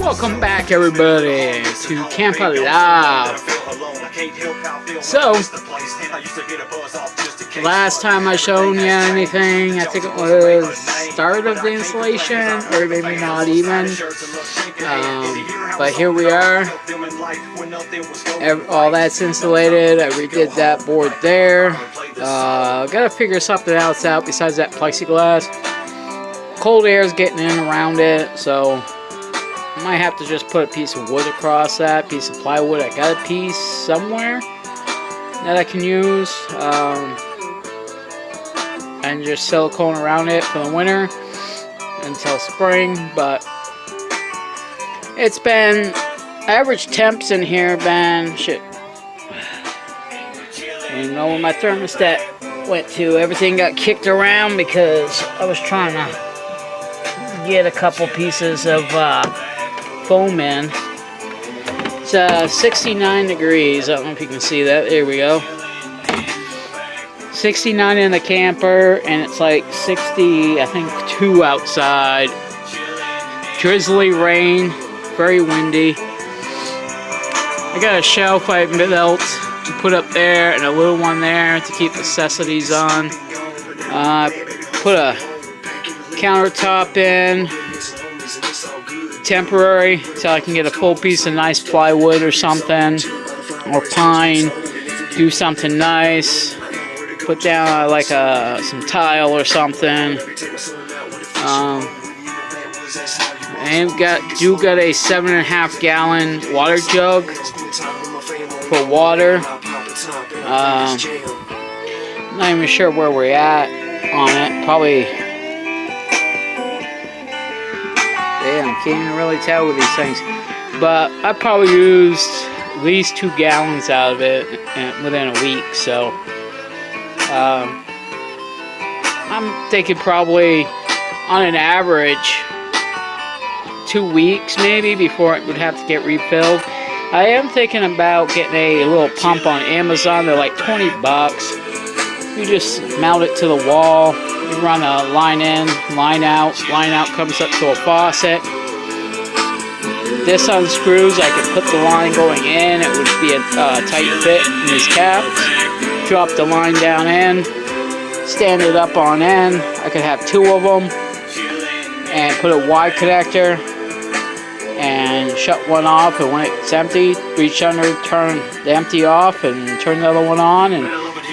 Welcome back, everybody, to Camp Alive. So, last time I showed you anything, I think it was start of the installation, or maybe not even. But here we are. All that's insulated. I redid that board there. Gotta figure something else out besides that plexiglass. Cold air is getting in around it, so I might have to just put a piece of wood across that, piece of plywood. I got a piece somewhere that I can use, and just silicone around it for the winter until spring. But it's been average temps in here, been shit. I don't know where my thermostat went to. Everything got kicked around because I was trying to get a couple pieces of foam in. It's 69 degrees. I don't know if you can see that. There we go. 69 in the camper, and it's like 60, I think, 2 outside. Drizzly rain, very windy. I got a shelf I built to put up there and a little one there to keep necessities on. Put a countertop in, temporary, so I can get a full piece of nice plywood or something, or pine, do something nice, put down like some tile or something. And got a 7.5 gallon water jug for water. Not even sure where we're at on it. Probably. Damn, can't even really tell with these things. But I probably used at least 2 gallons out of it within a week. So I'm thinking probably on an average 2 weeks maybe before it would have to get refilled. I am thinking about getting a little pump on Amazon. They're like 20 bucks. You just mount it to the wall. You run a line in, line out. Line out comes up to a faucet. This unscrews. I could put the line going in. It would be a tight fit in these caps. Drop the line down in. Stand it up on end. I could have 2 of them. And put a Y connector. And shut one off, and when it's empty, reach under, turn the empty off, and turn the other one on, and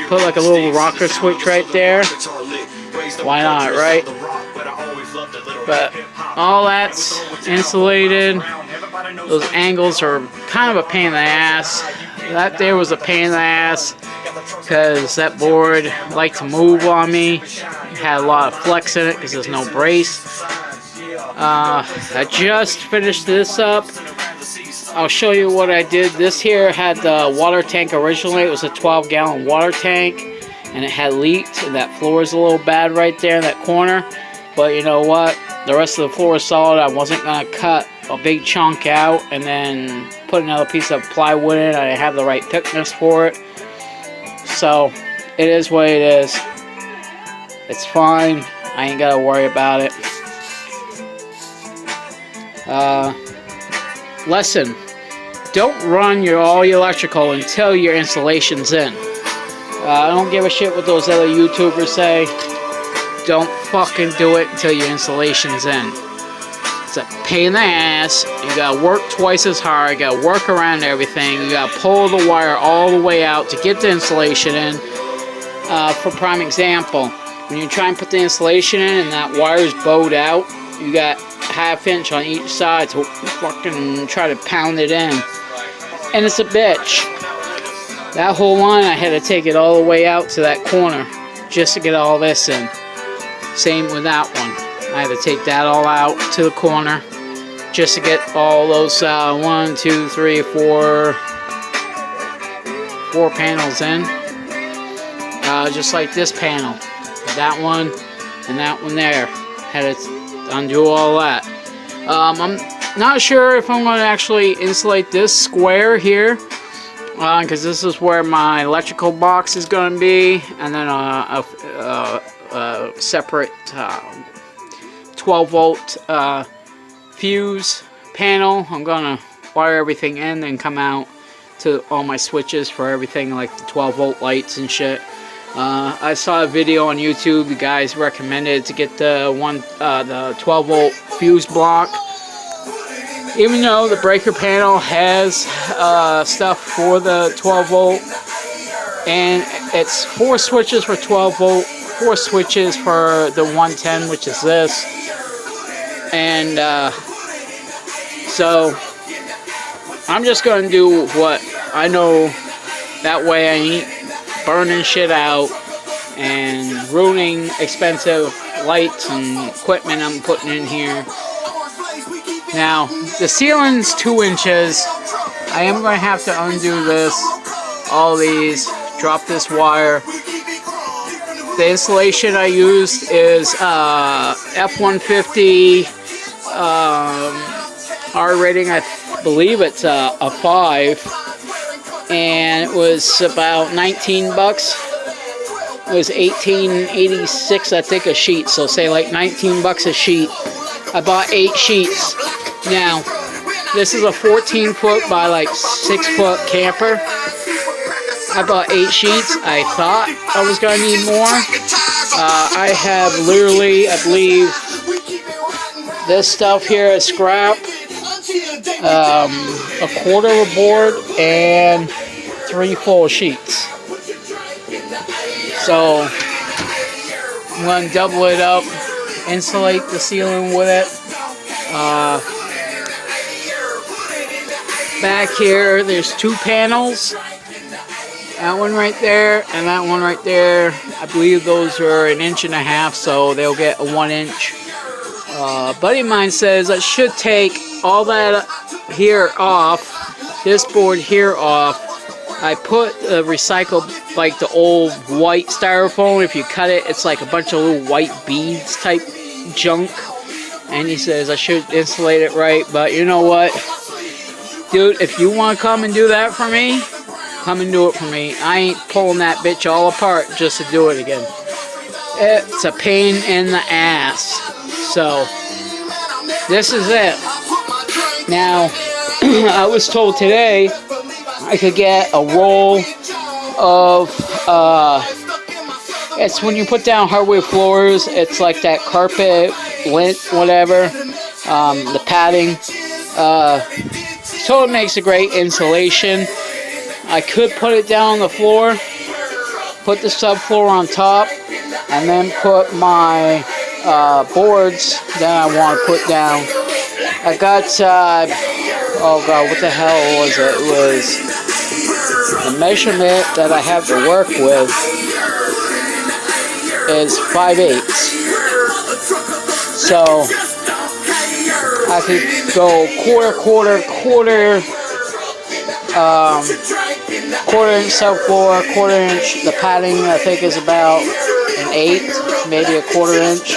put like a little rocker switch right there. Why not, right? But all that's insulated. Those angles are kind of a pain in the ass. That there was a pain in the ass because that board liked to move on me. It had a lot of flex in it because there's no brace. I just finished this up. I'll show you what I did. This here had the water tank originally. It was a 12-gallon water tank, and it had leaked, and that floor is a little bad right there in that corner. But you know what? The rest of the floor is solid. I wasn't going to cut a big chunk out and then put another piece of plywood in. I didn't have the right thickness for it. So, it is what it is. It's fine. I ain't got to worry about it. Lesson: don't run all your electrical until your installation's in. I don't give a shit what those other YouTubers say. Don't fucking do it until your installation's in. It's a pain in the ass. You gotta work twice as hard. You gotta work around everything. You gotta pull the wire all the way out to get the installation in. For prime example, when you try and put the installation in and that wire's bowed out, you got ½ inch on each side to fucking try to pound it in, and it's a bitch. That whole line, I had to take it all the way out to that corner just to get all this in. Same with that one. I had to take that all out to the corner just to get all those 1, 2, 3, 4 panels in. Just like this panel, that one, and that one there. Had to undo all that. I'm not sure if I'm going to actually insulate this square here, because this is where my electrical box is going to be, and then a separate 12 volt fuse panel. I'm gonna wire everything in and come out to all my switches for everything, like the 12-volt lights and shit. I saw a video on YouTube. The guys recommended to get the 12-volt fuse block. Even though the breaker panel has stuff for the 12-volt, and it's 4 switches for 12-volt, 4 switches for the 110, which is this, and so I'm just going to do what I know. That way I ain't burning shit out and ruining expensive lights and equipment I'm putting in here. Now, the ceiling's 2 inches. I am going to have to undo this, all these, drop this wire. The insulation I used is F150 R rating. I believe it's a 5, and it was about 19 bucks. It was $18.86, I think, a sheet. So say like 19 bucks a sheet. I bought 8 sheets. Now, this is a 14-foot by like 6-foot camper. I bought 8 sheets. I thought I was going to need more. I have literally, I believe, this stuff here is scrap, a quarter of a board, and 3 full sheets. So I'm going to double it up, insulate the ceiling with it. Back here, there's 2 panels. That one right there and that one right there. I believe those are 1.5 inches, so they'll get a 1 inch. A buddy of mine says I should take all that here off, this board here off. I put recycled, like the old white styrofoam. If you cut it, it's like a bunch of little white beads type junk. And he says I should insulate it right, but you know what? Dude, if you want to come and do that for me, come and do it for me. I ain't pulling that bitch all apart just to do it again. It's a pain in the ass. So, this is it. Now, I was told today I could get a roll of, it's when you put down hardwood floors, it's like that carpet, lint, whatever, the padding. So it makes a great insulation. I could put it down on the floor, put the subfloor on top, and then put my boards that I want to put down. I got, oh god, what the hell was it? It was the measurement that I have to work with is 5/8. So I could go quarter inch subfloor, quarter inch. The padding I think is about 1/8, maybe a quarter inch.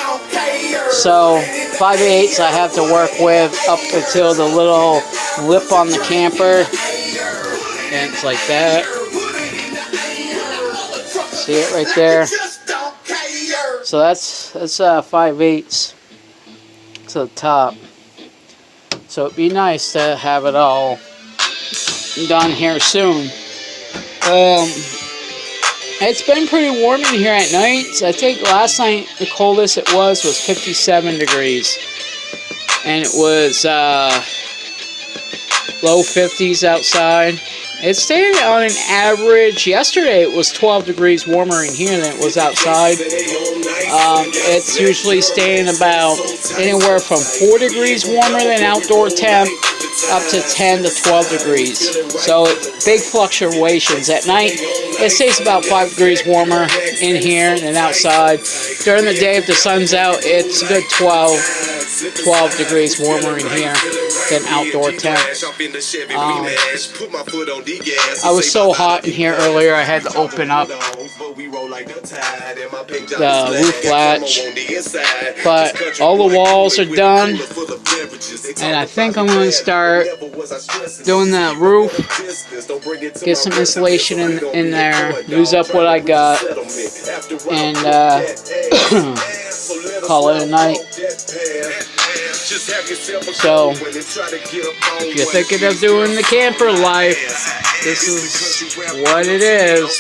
So 5/8 I have to work with up until the little lip on the camper, and it's like that. See it right there? So that's 5/8 to the top. So it'd be nice to have it all done here soon. It's been pretty warm in here at night. I think last night the coldest it was 57 degrees. And it was low 50s outside. It's staying on an average. Yesterday it was 12 degrees warmer in here than it was outside. It's usually staying about anywhere from 4 degrees warmer than outdoor temp up to 10 to 12 degrees. So big fluctuations. At night it stays about 5 degrees warmer in here than outside. During the day, if the sun's out, it's a good 12 degrees warmer in here than outdoor temp. I was so hot in here earlier I had to open up the roof latch, but all the walls are done, and I think I'm going to start doing the roof, get some insulation in there, use up what I got, and call it a night. So, if you're thinking of doing the camper life, this is what it is.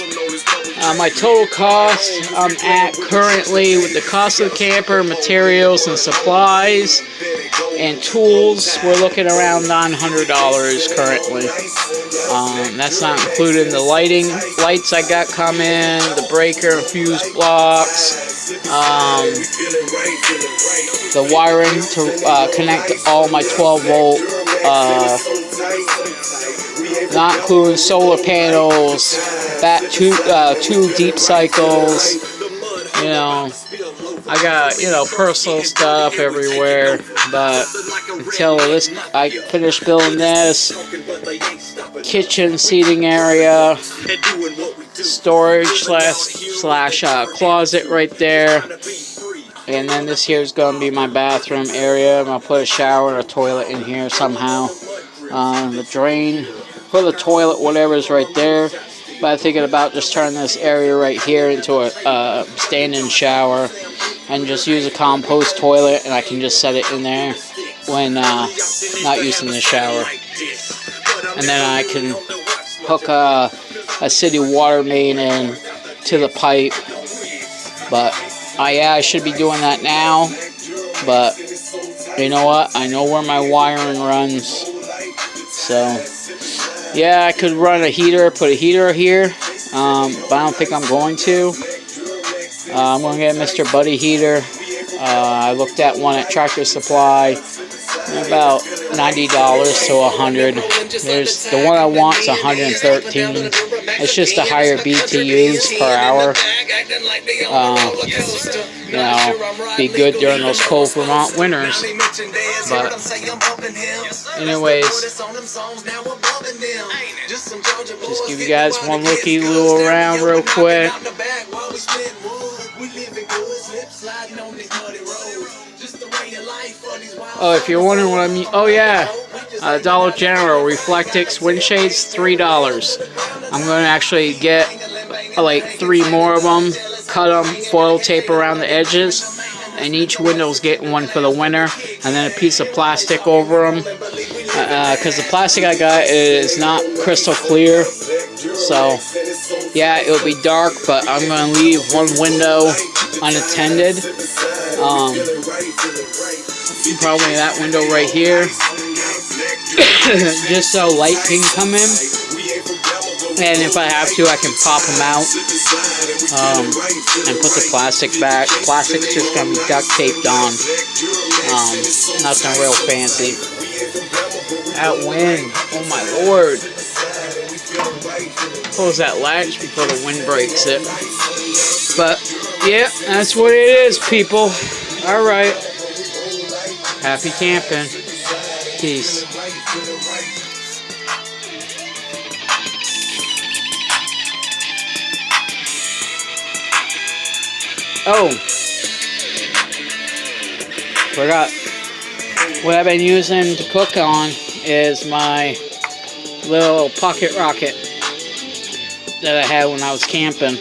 My total cost I'm at currently with the cost of the camper, materials and supplies, and tools, we're looking around $900 currently. That's not including the lights I got coming, the breaker and fuse blocks, the wiring to connect all my 12 volt, not including solar panels, two deep cycles, you know. I got, personal stuff everywhere, but until I finish building this, kitchen seating area, storage slash closet right there, and then this here is going to be my bathroom area. I'm going to put a shower and a toilet in here somehow. The drain for the toilet, whatever, is right there. But I'm thinking about just turning this area right here into a stand-in shower and just use a compost toilet, and I can just set it in there when not using the shower. And then I can hook a city water main in to the pipe. But I should be doing that now. But you know what? I know where my wiring runs. So yeah, I could run a heater, put a heater here, but I don't think I'm going to. I'm going to get a Mr. Buddy heater. I looked at one at Tractor Supply, about $90 to $100. There's the one I want is $113. It's just a higher BTUs per hour. Be good during those cold Vermont winters. But anyways, just give you guys one little around real quick. Oh, if you're wondering what I mean, oh yeah, Dollar General Reflectix wind shades, $3. I'm going to actually get like 3 more of them, cut them, foil tape around the edges, and each window's getting one for the winter, and then a piece of plastic over them, because the plastic I got is not crystal clear. So yeah, it'll be dark, but I'm going to leave one window unattended. Probably that window right here, just so light can come in. And if I have to, I can pop them out and put the plastic back. Plastic's just going to be duct taped on. Nothing real fancy. That wind, oh my lord. Close that latch before the wind breaks it. But yeah, that's what it is, people. Alright. Happy camping. Peace. Oh, forgot. What I've been using to cook on is my little pocket rocket that I had when I was camping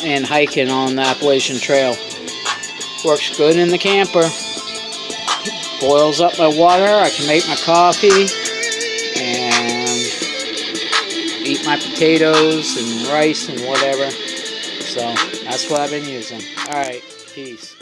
and hiking on the Appalachian Trail. Works good in the camper. Boils up my water. I can make my coffee and eat my potatoes and rice and whatever. So that's what I've been using. Alright, peace.